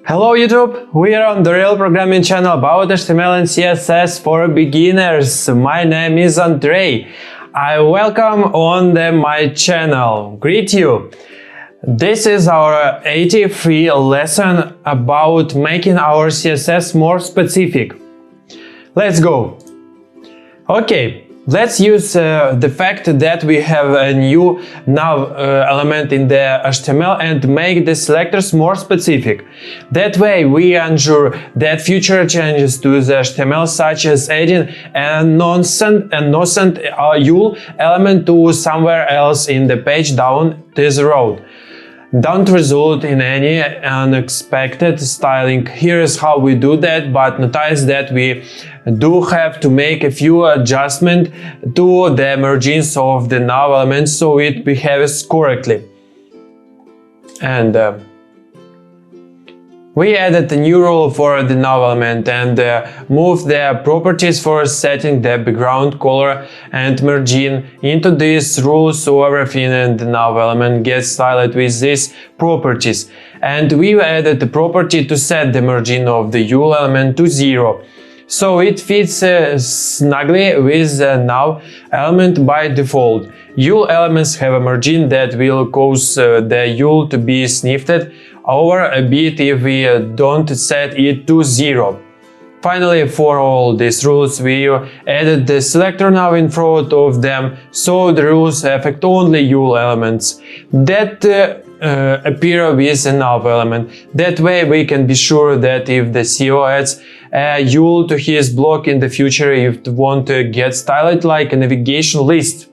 Hello YouTube! We are on the real programming channel about HTML and CSS for beginners. My name is Andrei. I welcome on my channel. Greet you! This is our 83 lesson about making our CSS more specific. Let's go! Okay, let's use the fact that we have a new nav element in the HTML and make the selectors more specific. That way we ensure that future changes to the HTML, such as adding a nonsense UL element to somewhere else in the page down this road, don't result in any unexpected styling. Here is how we do that, but notice that we do have to make a few adjustments to the margins of the nav elements so it behaves correctly. And we added a new rule for the nav element and moved the properties for setting the background color and margin into this rule, so everything in the nav element gets styled with these properties. And we added the property to set the margin of the UL element to 0. So it fits snugly with the nav element by default. UL elements have a margin that will cause the UL to be sniffed over a bit if we don't set it to 0. Finally, for all these rules, we added the selector nav in front of them, so the rules affect only UL elements that appear with a nav element. That way we can be sure that if the CEO adds a UL to his block in the future, it won't get styled like a navigation list.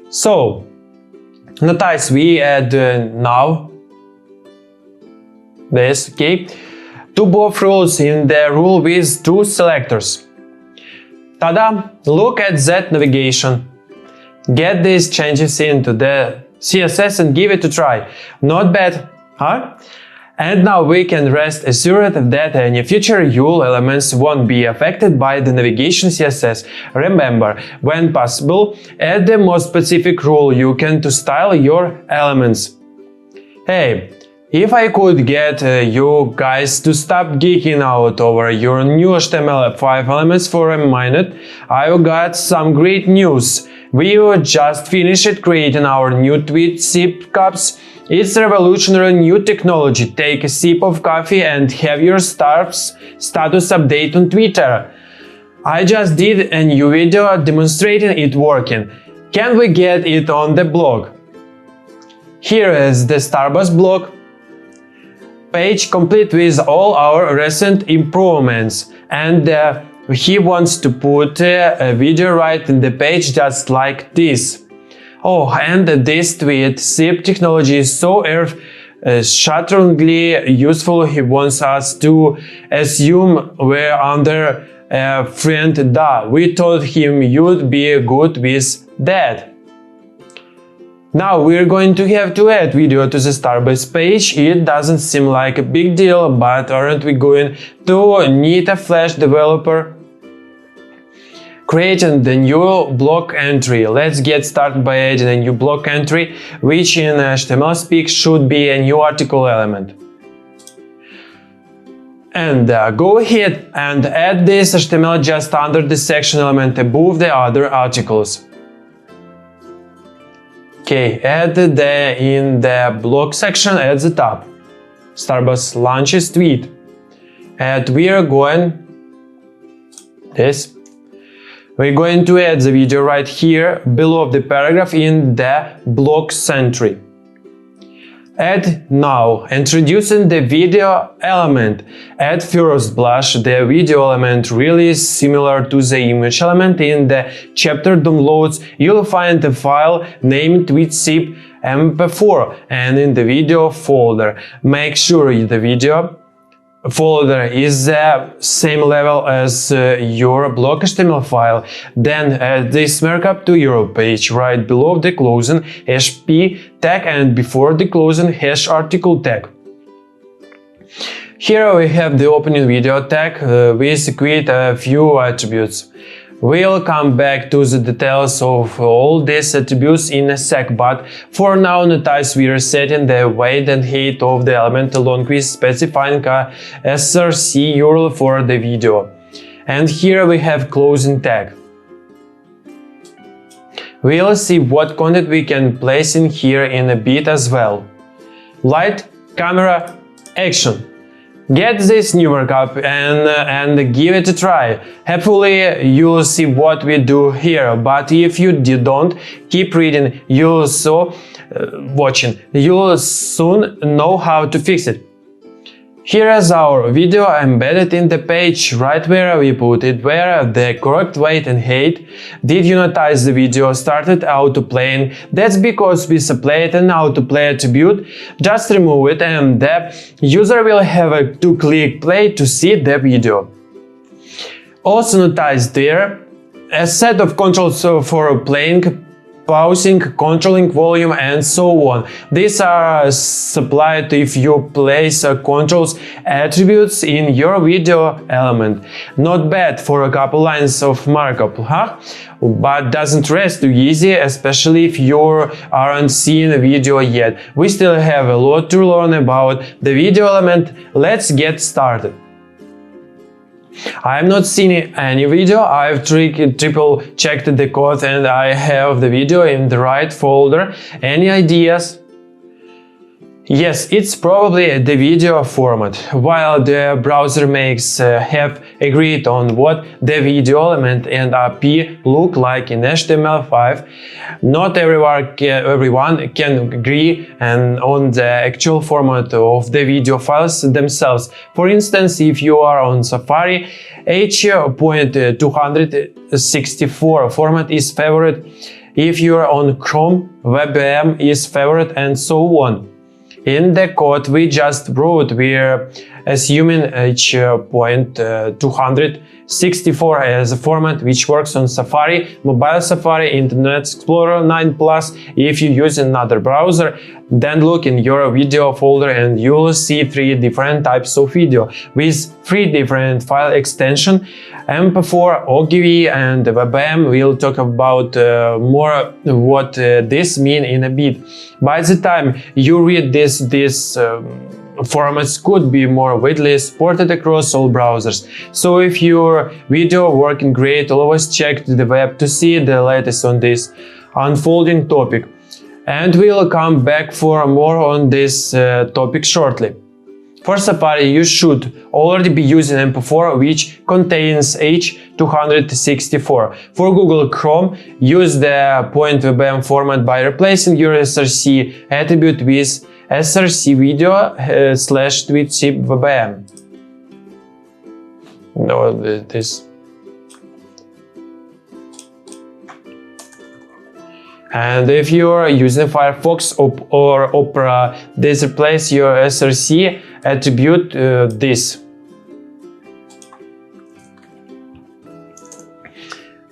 So, notice we add now this, okay, to both rules in the rule with two selectors. Tada! Look at that navigation. Get these changes into the CSS and give it a try. Not bad, huh? And now we can rest assured that any future UL elements won't be affected by the navigation CSS. Remember, when possible, add the most specific rule you can to style your elements. Hey, if I could get you guys to stop geeking out over your new HTML5 elements for a minute, I've got some great news. We just finished creating our new tweet sip cups. It's a revolutionary new technology. Take a sip of coffee and have your status update on Twitter. I just did a new video demonstrating it working. Can we get it on the blog? Here is the Starbuzz blog page, complete with all our recent improvements, and he wants to put a video right in the page just like this. Oh, and this tweet sip technology is so earth-shatteringly useful, he wants us to assume we're under a friend. We told him you'd be good with that. Now we're going to have to add video to the Starbuzz page. It doesn't seem like a big deal, but aren't we going to need a Flash developer? Creating the new block entry. Let's get started by adding a new block entry, which in HTML speak should be a new article element. And go ahead and add this HTML just under the section element above the other articles. Okay, add in the block section at the top. Starbuzz launches tweet. And we are going this. We're going to add the video right here below the paragraph in the blocks entry. Add now, introducing the video element. At first blush, the video element really is similar to the image element. In the chapter downloads, you'll find a file named tweetsip mp4 and in the video folder. Make sure the video folder is the same level as your block HTML file. Then add this markup to your page right below the closing HP tag and before the closing hash article tag. Here we have the opening video tag with quite a few attributes. We'll come back to the details of all these attributes in a sec, but for now notice we are setting the weight and height of the element along with specifying a src URL for the video. And here we have closing tag. We'll see what content we can place in here in a bit as well. Light, camera, action. Get this new markup and give it a try. Hopefully you'll see what we do here, but if you don't, keep reading, you'll soon know how to fix it. Here is our video embedded in the page, right where we put it, where the correct weight and height. Did you notice the video started autoplaying? That's because we supplied an autoplay attribute. Just remove it and the user will have to click play to see the video. Also notice there a set of controls for playing, pausing, controlling volume and so on. These are supplied if you place controls attributes in your video element. Not bad for a couple lines of markup, huh? But doesn't rest too easy, especially if you aren't seeing a video yet. We still have a lot to learn about the video element. Let's get started. I have not seen any video. I've triple checked the code and I have the video in the right folder. Any ideas? Yes, it's probably the video format. While the browser makes have agreed on what the video element and API look like in HTML5, not everyone can agree on the actual format of the video files themselves. For instance, if you are on Safari, H.264 format is favored. If you are on Chrome, WebM is favored, and so on. In the code we just wrote, we're assuming H.264 as a format which works on Safari, Mobile Safari, Internet Explorer 9+. If you use another browser, then look in your video folder and you'll see 3 different types of video with 3 different file extensions: MP4, OGV and WebM. We'll talk about more what this means in a bit. By the time you read this formats could be more widely supported across all browsers. So if your video working great, always check the web to see the latest on this unfolding topic. And we'll come back for more on this topic shortly. For Safari, you should already be using MP4, which contains H.264. For Google Chrome, use the .webm format by replacing your src attribute with src video /tweetzip webm. No, this. And if you are using Firefox or Opera, this replace your src attribute this.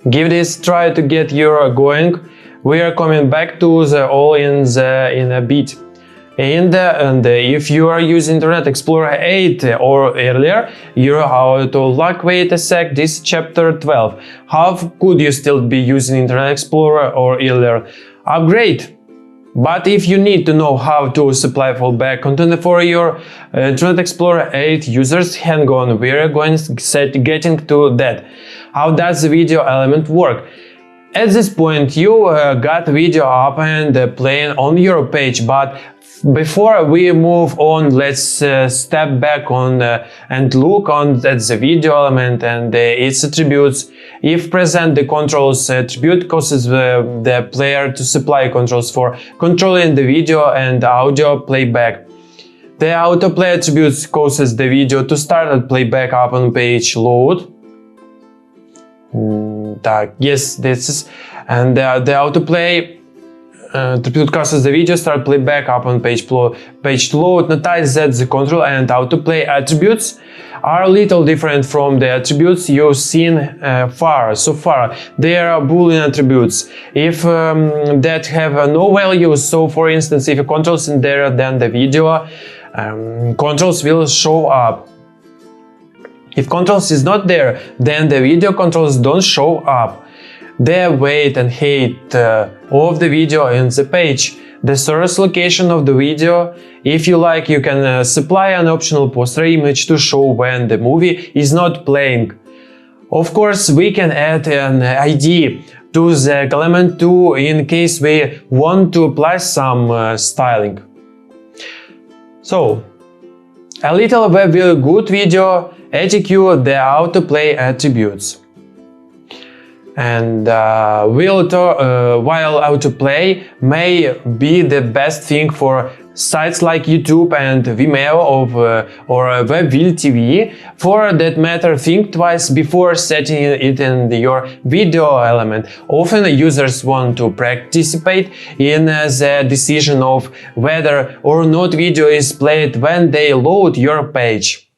Give this a try to get you going. We are coming back to the all in a bit. And if you are using Internet Explorer 8 or earlier, you're out of luck. Wait a sec, this is chapter 12. How could you still be using Internet Explorer or earlier? Upgrade! But if you need to know how to supply fallback content for your Internet Explorer 8 users, hang on, we're going to getting to that. How does the video element work? At this point, you got video up and playing on your page, but before we move on, let's step back on and look at the video element and its attributes. If present, the controls attribute causes the player to supply controls for controlling the video and audio playback. The autoplay attributes causes the video to start at playback upon page load. Yes, this is, and the autoplay attribute causes the video start playback upon page load. Notice that the control and autoplay attributes are a little different from the attributes you've seen so far. They are Boolean attributes. If that have no value, so for instance, if a control's in there, then the video controls will show up. If controls is not there, then the video controls don't show up. The weight and height of the video in the page, the source location of the video. If you like, you can supply an optional poster image to show when the movie is not playing. Of course, we can add an ID to the element too in case we want to apply some styling. So, a little very good video execute the autoplay attributes. And while autoplay may be the best thing for sites like YouTube and Vimeo or WebVille TV, for that matter, think twice before setting it in your video element. Often users want to participate in the decision of whether or not video is played when they load your page.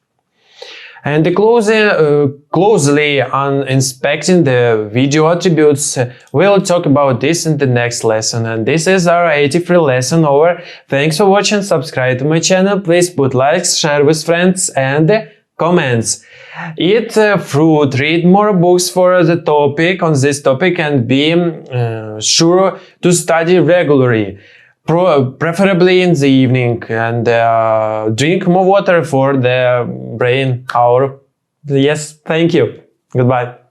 And closely on inspecting the video attributes, we'll talk about this in the next lesson. And this is our 83 lesson over. Thanks for watching, subscribe to my channel, please put likes, share with friends and comments. Eat fruit, read more books for the topic on this topic and be sure to study regularly. Preferably in the evening, and drink more water for the brain. Yes, thank you. Goodbye.